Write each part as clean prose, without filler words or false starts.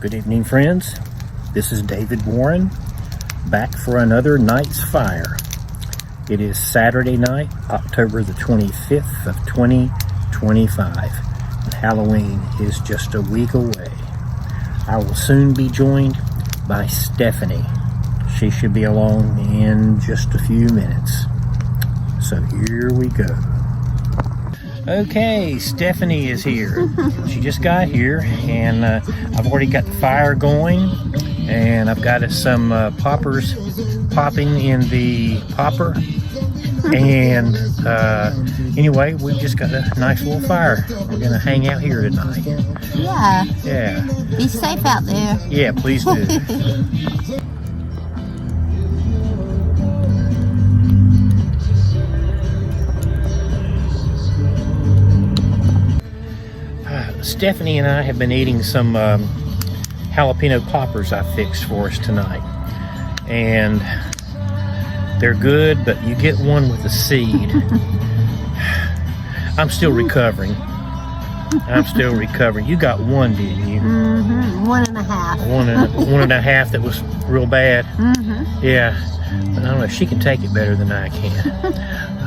Good evening, friends. This is David Warren, back for another night's fire. It is Saturday night, October the 25th of 2025, and Halloween is just a week away. I will soon be joined by Stephanie. She should be along in just a few minutes. So here we go. Okay, Stephanie is here. She just got here, and I've already got the fire going, and I've got some poppers popping in the popper. And anyway, we've just got a nice little fire. We're gonna hang out here tonight. Yeah. Be safe out there. Yeah, please do. Stephanie and I have been eating some jalapeno poppers I fixed for us tonight, and they're good, but you get one with a seed. I'm still recovering. You got one, didn't you? Mm-hmm. 1.5. One and a half that was real bad. Mm-hmm. Yeah, but I don't know if she can take it better than I can.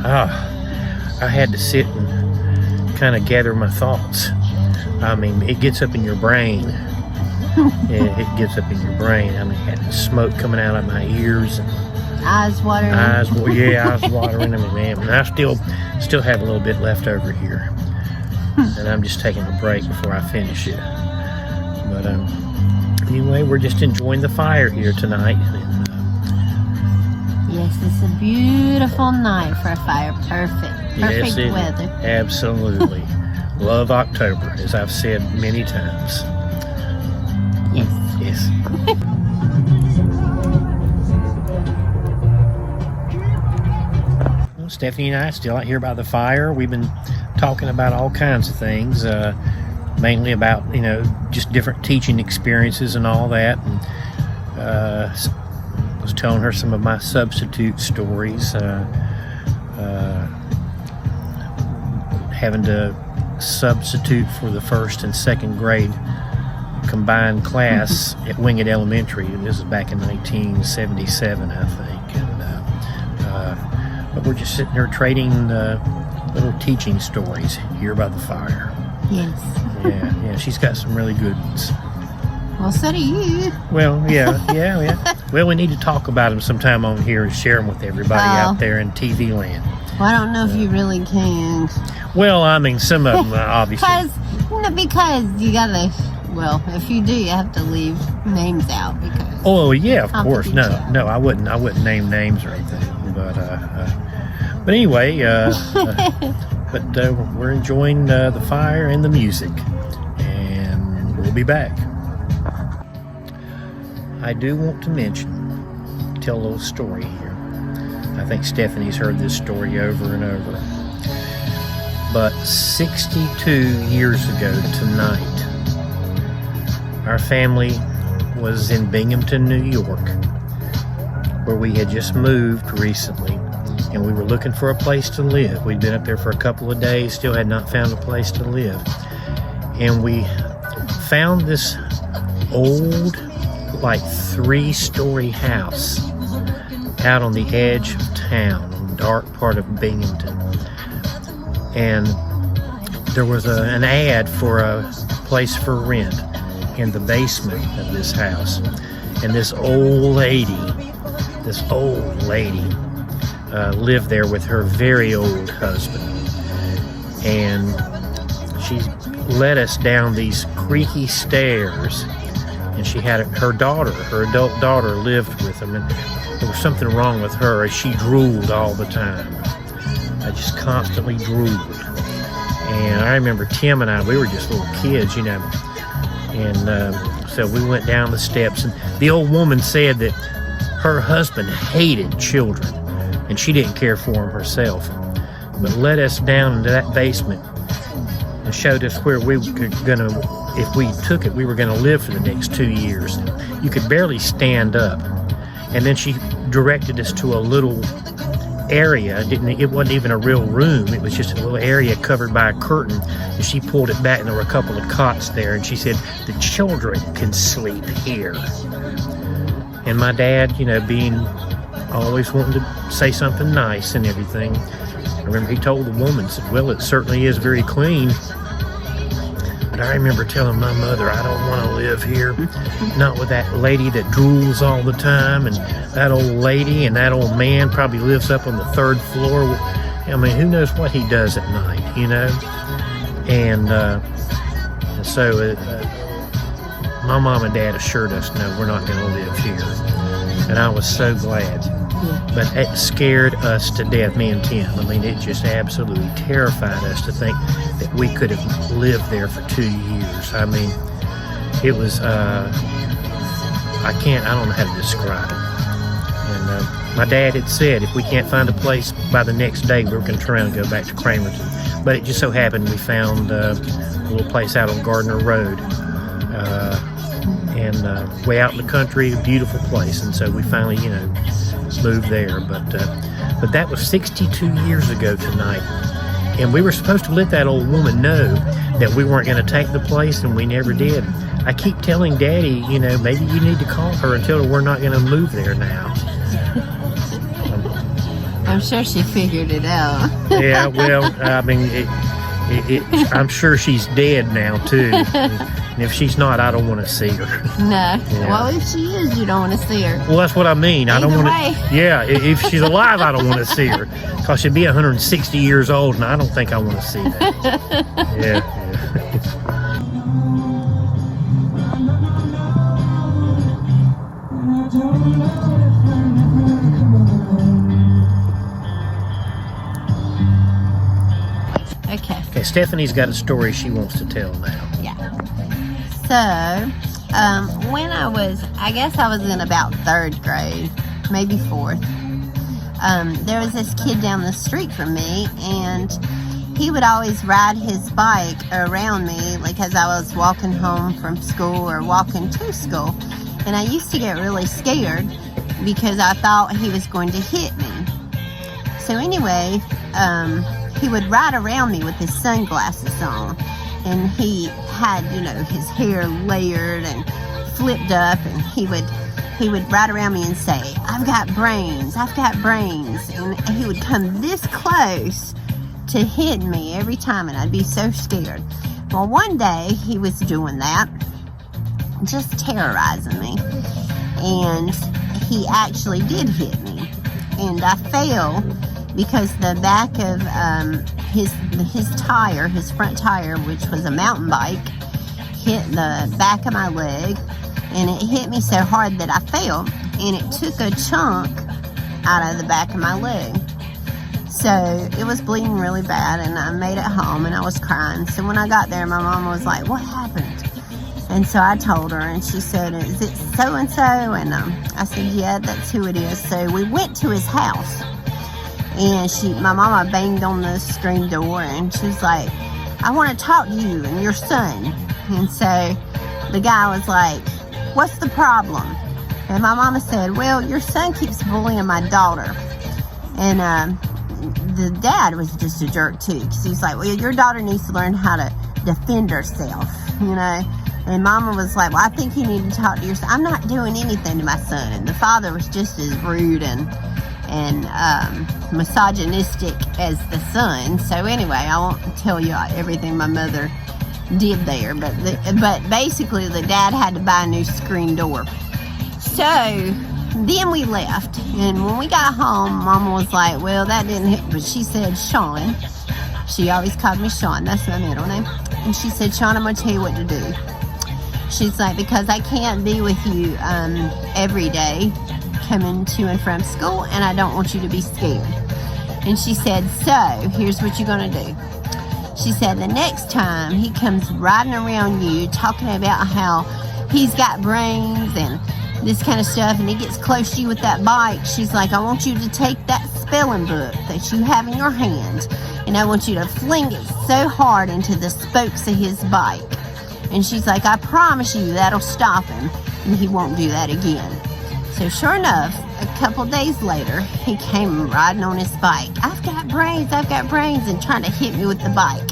I had to sit and kind of gather my thoughts. I mean, it gets up in your brain. Yeah, it gets up in your brain. I mean, I had smoke coming out of my ears. And eyes watering. Eyes watering. I mean, man, and I still have a little bit left over here. And I'm just taking a break before I finish it. But anyway, we're just enjoying the fire here tonight. And, yes, it's a beautiful night for a fire. Perfect weather. Absolutely. Love October, as I've said many times. Yes. Well, Stephanie and I are still out here by the fire. We've been talking about all kinds of things, mainly about, just different teaching experiences and all that. And I was telling her some of my substitute stories, having to substitute for the first and second grade combined class at Wingate Elementary. This is back in 1977, I think. And but we're just sitting there trading little teaching stories here by the fire. Yes. Yeah. She's got some really good ones. Well, so do you. Well, yeah. Well, we need to talk about them sometime on here and share them with everybody out there in TV land. Well, I don't know if you really can. Well, I mean, some of them, obviously. Because you gotta, if you do, you have to leave names out. Because oh, yeah, of course. No, I wouldn't name names or anything. But anyway, we're enjoying the fire and the music. And we'll be back. I do want to tell a little story here. I think Stephanie's heard this story over and over. But 62 years ago tonight, our family was in Binghamton, New York, where we had just moved recently, and we were looking for a place to live. We'd been up there for a couple of days, still had not found a place to live. And we found this old, 3-story house out on the edge of town, in the dark part of Binghamton. And there was an ad for a place for rent in the basement of this house. And this old lady lived there with her very old husband. And she led us down these creaky stairs, and she had her adult daughter lived with them, and there was something wrong with her. She drooled all the time. I just constantly drooled. And I remember Tim and we were just little kids, and so we went down the steps, and the old woman said that her husband hated children, and she didn't care for them herself, but led us down into that basement and showed us where we were if we took it, we were gonna live for the next 2 years. You could barely stand up. And then she directed us to a little area. It wasn't even a real room. It was just a little area covered by a curtain. And she pulled it back, and there were a couple of cots there. And she said, the children can sleep here. And my dad, being always wanting to say something nice and everything, I remember he told the woman, said, well, it certainly is very clean. But I remember telling my mother, I don't want to live here. Not with that lady that drools all the time, and that old lady and that old man probably lives up on the 3rd floor. I mean, who knows what he does at night, And so my mom and dad assured us, no, we're not going to live here. And I was so glad. But it scared us to death, me and Tim. I mean, it just absolutely terrified us to think that we could have lived there for 2 years. I mean, it was, I don't know how to describe it. And my dad had said, if we can't find a place by the next day, we're going to try and go back to Cramerton. But it just so happened we found a little place out on Gardner Road. And way out in the country, a beautiful place. And so we finally, moved there. But that was 62 years ago tonight. And we were supposed to let that old woman know that we weren't going to take the place, and we never did. I keep telling Daddy, maybe you need to call her and tell her we're not going to move there now. I'm sure she figured it out. Yeah, well, I mean, I'm sure she's dead now, too. And if she's not, I don't want to see her. No. Yeah. Well, if she is, you don't want to see her. Well, that's what I mean. I don't want to. Yeah, if she's alive, I don't want to see her. Because she'd be 160 years old, and I don't think I want to see that. Yeah. Okay, Stephanie's got a story she wants to tell now. Yeah. So, when I guess I was in about 3rd grade, maybe 4th, there was this kid down the street from me, and he would always ride his bike around me, like as I was walking home from school or walking to school. And I used to get really scared because I thought he was going to hit me. So anyway, he would ride around me with his sunglasses on, and he had, his hair layered and flipped up, and he would ride around me and say, I've got brains, and he would come this close to hitting me every time, and I'd be so scared. Well, one day he was doing that, just terrorizing me, and he actually did hit me, and I fell because the back of his front tire, which was a mountain bike, hit the back of my leg, and it hit me so hard that I fell, and it took a chunk out of the back of my leg. So it was bleeding really bad, and I made it home, and I was crying. So when I got there, my mom was like, what happened? And so I told her, and she said, is it so-and-so? And I said, yeah, that's who it is. So we went to his house. And my mama banged on the screen door, and she was like, I want to talk to you and your son. And so the guy was like, what's the problem? And my mama said, well, your son keeps bullying my daughter. And the dad was just a jerk too, because he's like, well, your daughter needs to learn how to defend herself, And mama was like, well, I think you need to talk to your son. I'm not doing anything to my son. And the father was just as rude and misogynistic as the son. So anyway, I won't tell you everything my mother did there, but basically the dad had to buy a new screen door. So then we left, and when we got home, Mama was like, well, that didn't hit, but she said, Sean, she always called me Sean, that's my middle name, and she said, Sean, I'm going to tell you what to do. She's like, because I can't be with you every day coming to and from school, and I don't want you to be scared. And she said, so here's what you're going to do. She said, the next time he comes riding around you talking about how he's got brains and this kind of stuff, and he gets close to you with that bike, she's like, I want you to take that spelling book that you have in your hand, and I want you to fling it so hard into the spokes of his bike. And she's like, I promise you that'll stop him, and he won't do that again. So sure enough, a couple days later, he came riding on his bike. I've got brains, and trying to hit me with the bike.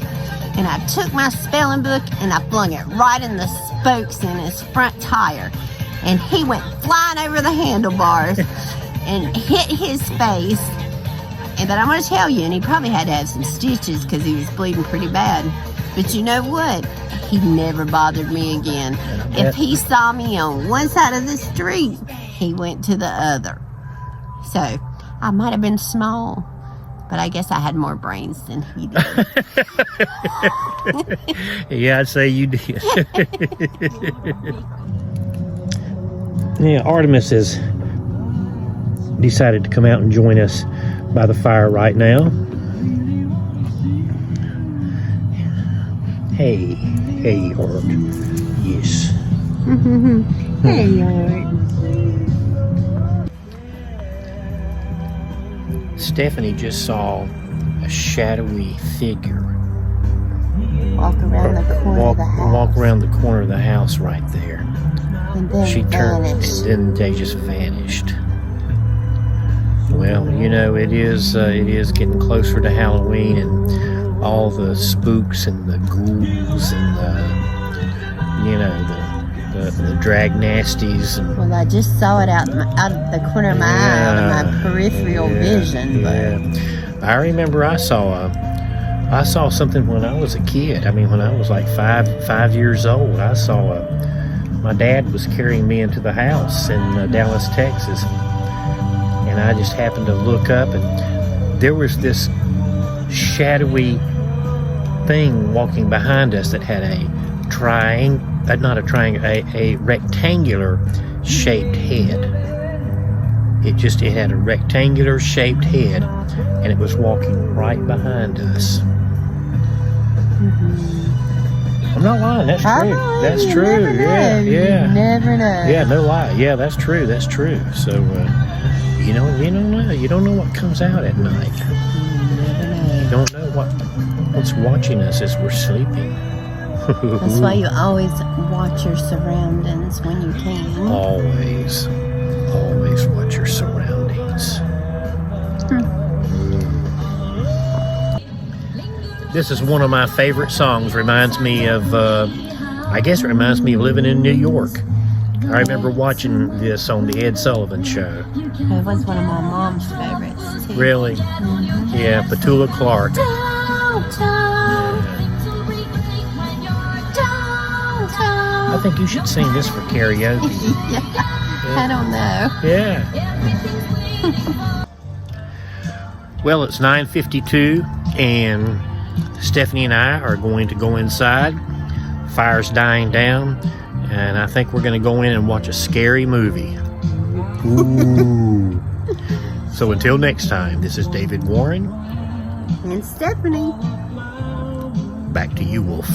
And I took my spelling book and I flung it right in the spokes in his front tire. And he went flying over the handlebars and hit his face. But I'm going to tell you, and he probably had to have some stitches because he was bleeding pretty bad. But you know what? He never bothered me again. If he saw me on one side of the street, he went to the other. So, I might have been small, but I guess I had more brains than he did. Yeah, I'd say you did. Yeah, Artemis has decided to come out and join us by the fire right now. Hey, Art. Yes. Hey, Art. Stephanie just saw a shadowy figure Walk around the corner of the house. walk around the corner of the house right there. And then She turned, vanished. and then they just vanished. Well, you know, it is getting closer to Halloween, and all the spooks and the ghouls and the drag nasties and Well, I just saw it out of the corner of my eye, out of my peripheral vision. But I remember I saw something when I was a kid. I mean, when I was like five years old, I saw my dad was carrying me into the house in Dallas, Texas, and I just happened to look up, and there was this shadowy thing walking behind us that had a rectangular shaped head. It had a rectangular shaped head, and it was walking right behind us. I'm not lying. That's true. That's true. Yeah. You never know. Yeah, no lie. Yeah, that's true. That's true. So, you don't know. You don't know what comes out at night. You don't know what's watching us as we're sleeping. That's why you always watch your surroundings when you can. Always watch your surroundings. This is one of my favorite songs. Reminds me of, I guess it reminds me of living in New York. I remember watching this on the Ed Sullivan Show. It was one of my mom's favorites, too. Really? Yeah, Petula Clark. I think you should sing this for karaoke. I don't know. Yeah. Well, it's 9:52, and Stephanie and I are going to go inside. Fire's dying down, and I think we're going to go in and watch a scary movie. Ooh. So until next time, this is David Warren. And Stephanie. Back to you, Wolf.